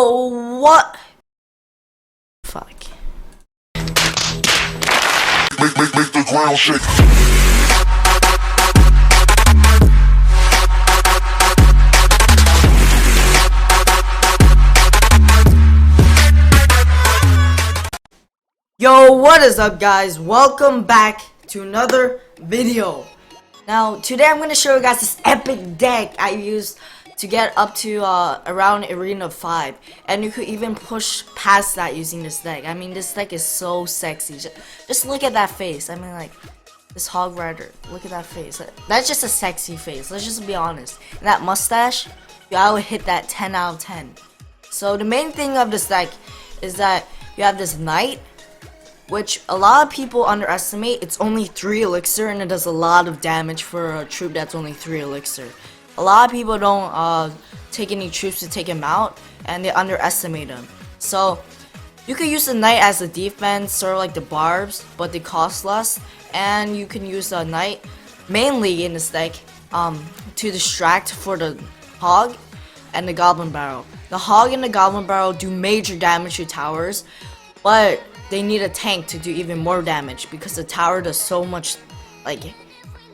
Yo, what? Fuck. Make the ground shake. Yo, what is up, guys? Welcome back to another video. Now, today I'm gonna show you guys this epic deck I used to get up to around Arena 5, and you could even push past that using this deck. I mean, this deck is so sexy. Just look at that face. I mean, like, this Hog Rider. Look at that face. That's just a sexy face. Let's just be honest. And that mustache, I would hit that 10 out of 10. So the main thing of this deck is that you have this Knight, which a lot of people underestimate. It's only 3 elixir and it does a lot of damage for a troop that's only 3 elixir. A lot of people don't take any troops to take him out, and they underestimate him. So you could use the Knight as a defense, sort of like the Barbs, but they cost less. And you can use the Knight mainly in this deck to distract for the Hog and the Goblin Barrel. The Hog and the Goblin Barrel do major damage to towers, but they need a tank to do even more damage because the tower does so much, like,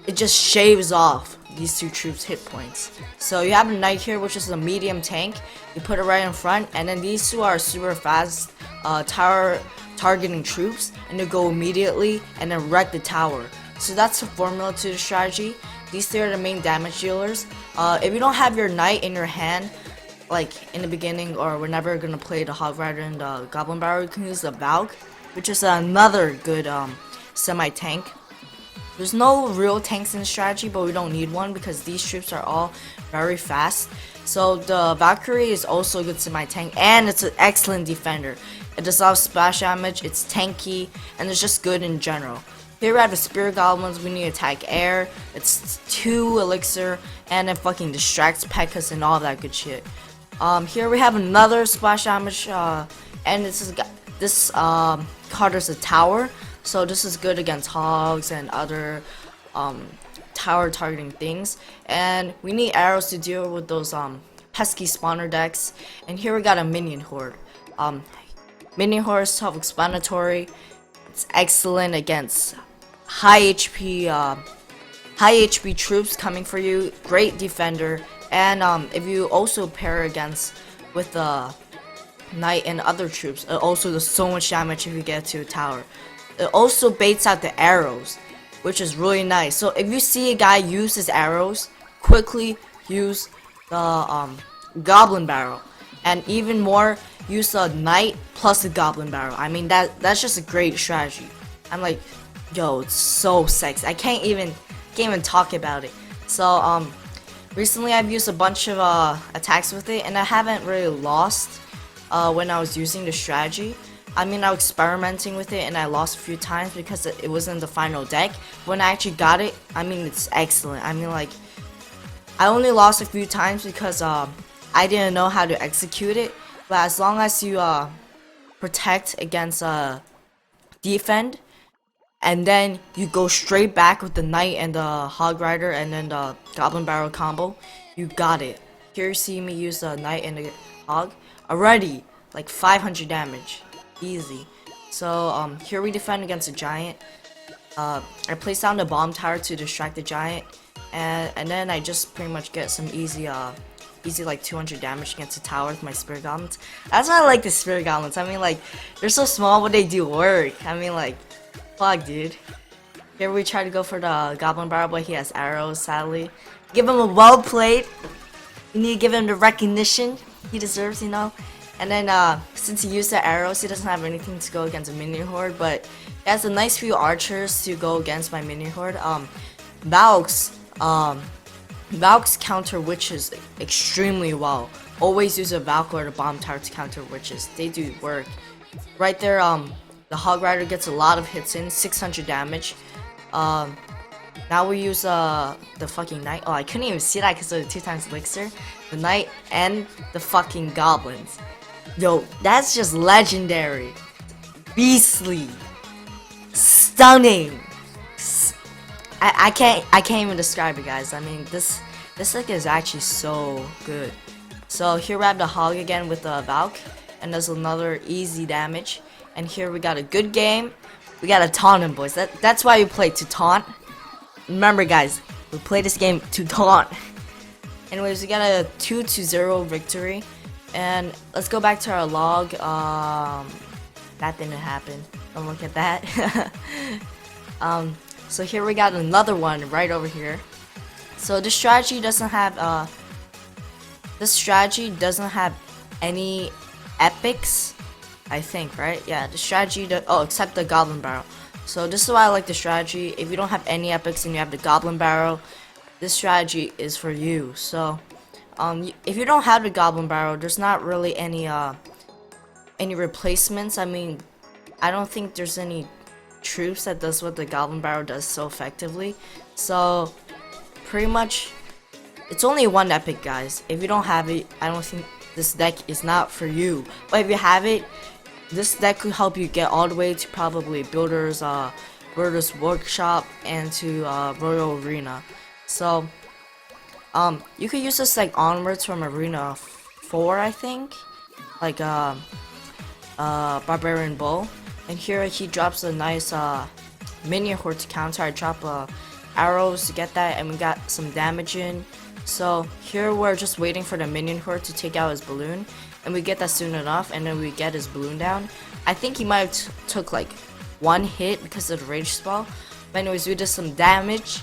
it just shaves off these 2 troops' hit points. So you have a Knight here, which is a medium tank. You put it right in front, and then these 2 are super fast tower targeting troops, and they go immediately and then wreck the tower. So that's the formula to the strategy. These 3 are the main damage dealers. If you don't have your Knight in your hand, like in the beginning, or whenever you're gonna play the Hog Rider and the Goblin Barrel, you can use the Valk, which is another good semi-tank. There's no real tanks in the strategy, but we don't need one because these troops are all very fast. So the Valkyrie is also a good semi-tank, and it's an excellent defender. It does a lot of splash damage, it's tanky, and it's just good in general. Here we have the Spirit Goblins. We need to attack air. It's 2 elixir, and it fucking distracts P.E.K.K.A.s and all that good shit. Here we have another splash damage, and this card is a tower, so this is good against hogs and other tower targeting things. And we need arrows to deal with those pesky spawner decks. And here we got a minion horde. Minion horde is self-explanatory. It's excellent against high HP troops coming for you. Great defender. And if you also pair against with the Knight and other troops, it also does so much damage if you get to a tower. It also baits out the arrows, which is really nice. So if you see a guy use his arrows, quickly use the Goblin Barrel, and even more, use the Knight plus the Goblin Barrel. I mean, that's just a great strategy. I'm like, yo, it's so sexy. I can't even talk about it. So recently I've used a bunch of attacks with it, and I haven't really lost when I was using the strategy. I mean, I was experimenting with it and I lost a few times because it wasn't the final deck. When I actually got it, I mean, it's excellent. I mean, like, I only lost a few times because I didn't know how to execute it. But as long as you protect against defend, and then you go straight back with the Knight and the Hog Rider and then the Goblin Barrel combo, you got it. Here you see me use the Knight and the Hog. Already, like 500 damage. Easy. So here we defend against a giant. I place down the bomb tower to distract the giant, and then I just pretty much get some easy like 200 damage against the tower with my Spirit Goblins. That's why I like the Spirit Goblins. I mean, like, they're so small but they do work. I mean, like, fuck, dude. Here we try to go for the Goblin Barrel, but he has arrows, sadly. Give him a well played. You need to give him the recognition he deserves, you know. And then since he used the arrows, he doesn't have anything to go against a minion horde, but he has a nice few archers to go against my minion horde. Valks counter witches extremely well. Always use a Valk or the bomb tower to counter witches. They do work. Right there, the Hog Rider gets a lot of hits in, 600 damage. Now we use the fucking Knight. Oh, I couldn't even see that because of the 2 times elixir. The Knight and the fucking Goblins. Yo, that's just legendary. Beastly. Stunning. I can't even describe it, guys. I mean, this deck is actually so good. So here we have the hog again with the Valk, and there's another easy damage. And here we got a good game. We got to taunt him, boys. That's why we play, to taunt. Remember, guys, we play this game to taunt. Anyways, we got a 2-0 victory. And let's go back to our log. That didn't happen. Don't look at that. So here we got another one right over here. So this strategy doesn't have any epics, I think, right? Yeah, the strategy except the Goblin Barrel. So this is why I like the strategy. If you don't have any epics and you have the Goblin Barrel, this strategy is for you. So if you don't have the Goblin Barrel, there's not really any replacements. I mean, I don't think there's any troops that does what the Goblin Barrel does so effectively. So pretty much it's only one epic, guys. If you don't have it, I don't think this deck is not for you. But if you have it, this deck could help you get all the way to probably Builder's Workshop and to Royal Arena. So you could use this like onwards from Arena 4, I think, like Barbarian Bull. And here he drops a nice minion horde to counter. I drop arrows to get that, and we got some damage in. So here we're just waiting for the minion horde to take out his balloon, and we get that soon enough, and then we get his balloon down. I think he might have took like one hit because of the rage spell. But anyways, we did some damage.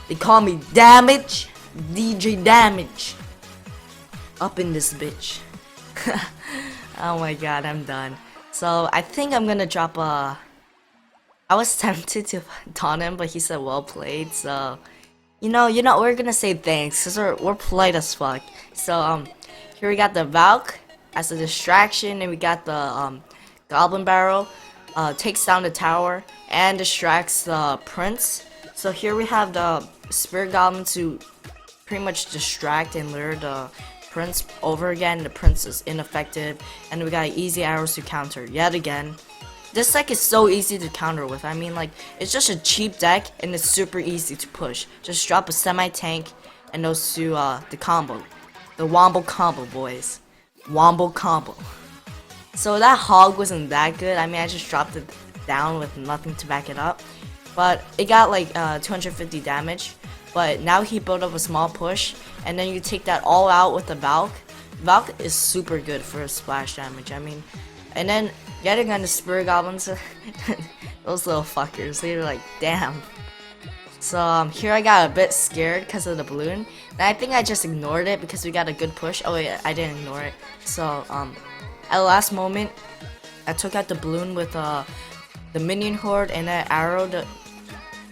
They call me Damage, DJ Damage. Up in this bitch. Oh my god, I'm done. So I think I'm gonna drop I was tempted to taunt him, but he said well played. So you know, we're gonna say thanks because we're polite as fuck. So here we got the Valk as a distraction, and we got the Goblin Barrel takes down the tower and distracts the Prince. So here we have the Spirit Goblin to pretty much distract and lure the Prince over again. The Prince is ineffective, and we got easy arrows to counter yet again. This deck is so easy to counter with. I mean, like, it's just a cheap deck and it's super easy to push. Just drop a semi-tank and those two the combo, the Wombo combo, boys. Wombo combo. So that hog wasn't that good. I mean, I just dropped it down with nothing to back it up, but it got like 250 damage. But now he built up a small push, and then you take that all out with the Valk. Valk is super good for splash damage. I mean, and then yet again the Spirit Goblins, those little fuckers, they're like, damn. So here I got a bit scared because of the balloon, and I think I just ignored it because we got a good push. Oh wait, I didn't ignore it. So at the last moment, I took out the balloon with the minion horde, and I arrowed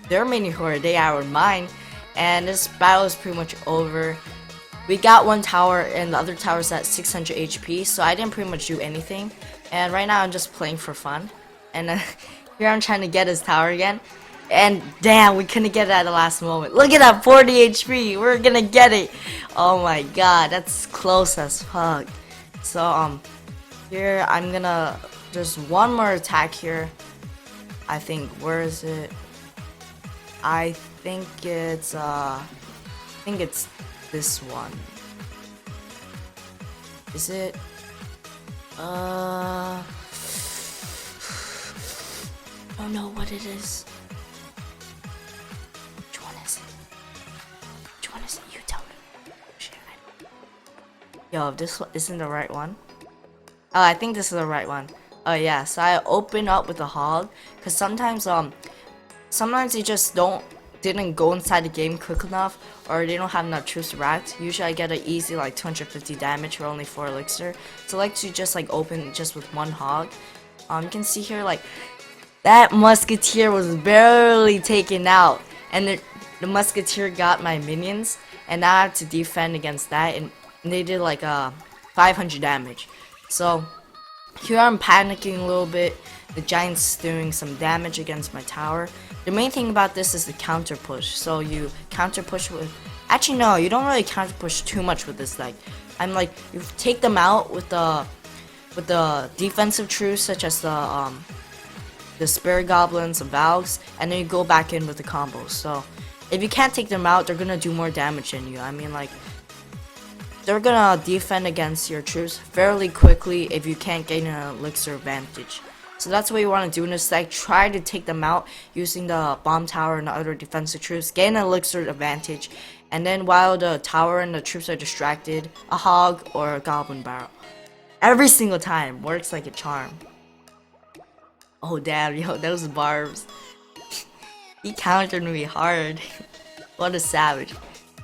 their minion horde. They arrowed mine. And this battle is pretty much over. We got one tower, and the other tower's at 600 HP, so I didn't pretty much do anything. And right now I'm just playing for fun. And here I'm trying to get his tower again. And damn, we couldn't get it at the last moment. Look at that, 40 HP. We're gonna get it. Oh my god, that's close as fuck. So here I'm gonna just one more attack here. I think, where is it? I think it's this one. Is it? I don't know what it is. Which one is it? Which one is it? You tell me. Shit, yo, if this one isn't the right one. Oh, I think this is the right one. Oh yeah, so I open up with a hog, cause sometimes they just didn't go inside the game quick enough, or they don't have enough troops to react. Usually I get an easy like 250 damage for only 4 elixir. So I like to just like open just with one hog. You can see here like that musketeer was barely taken out, and the musketeer got my minions, and now I have to defend against that, and they did like 500 damage. So here I'm panicking a little bit. The giant's doing some damage against my tower. The main thing about this is the counter push. So you counter push with, actually no, you don't really counter push too much with this deck. I'm like, you take them out with the defensive troops such as the Spirit Goblins, the Valks, and then you go back in with the combos. So if you can't take them out, they're gonna do more damage than you. I mean, like, they're gonna defend against your troops fairly quickly if you can't gain an elixir advantage. So that's what you want to do in this deck. Try to take them out using the bomb tower and the other defensive troops. Gain an elixir advantage. And then while the tower and the troops are distracted, a hog or a goblin barrel. Every single time. Works like a charm. Oh damn, yo, those barbs. He countered me hard. What a savage.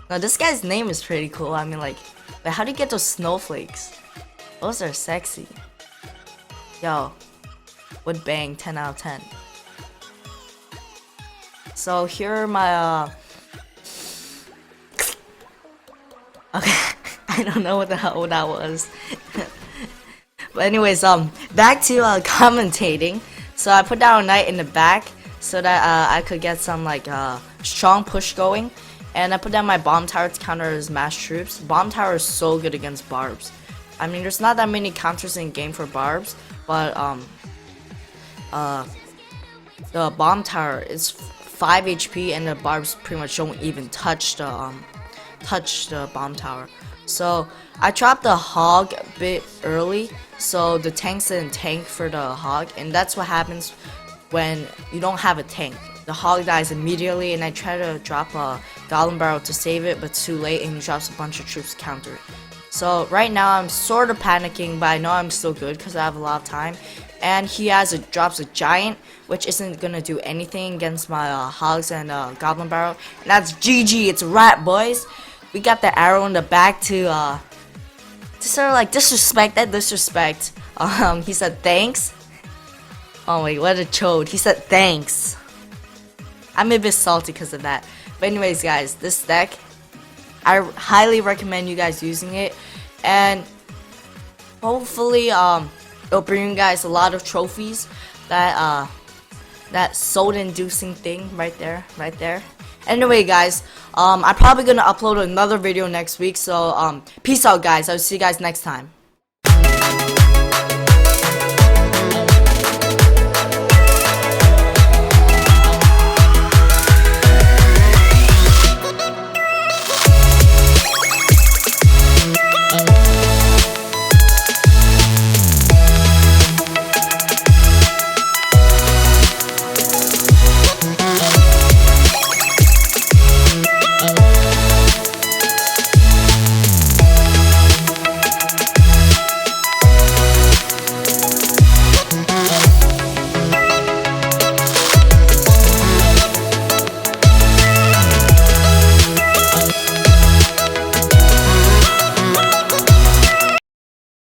Now this guy's name is pretty cool. I mean, like, but how do you get those snowflakes? Those are sexy. Yo. Would bang 10 out of 10. So here are my okay, I don't know what the hell that was. But anyways, back to commentating. So I put down a knight in the back so that I could get some like strong push going, and I put down my bomb tower to counter his mass troops. Bomb tower is so good against barbs. I mean, there's not that many counters in game for barbs, but the bomb tower is 5 HP and the barbs pretty much don't even touch the bomb tower. So I dropped the hog a bit early, so the tanks didn't tank for the hog, and that's what happens when you don't have a tank. The hog dies immediately, and I try to drop a goblin barrel to save it, but too late, and he drops a bunch of troops to counter it. So right now I'm sort of panicking, but I know I'm still good because I have a lot of time. And he drops a giant, which isn't gonna do anything against my hogs and goblin barrel. And that's GG. It's a wrap, boys. We got the arrow in the back to sort of like disrespect that disrespect. He said thanks. Oh wait, what a chode. He said thanks. I'm a bit salty because of that. But anyways, guys, this deck, I highly recommend you guys using it, and hopefully it'll bring you guys a lot of trophies. That soul-inducing thing right there. Anyway, guys, I'm probably gonna upload another video next week. So peace out, guys. I'll see you guys next time.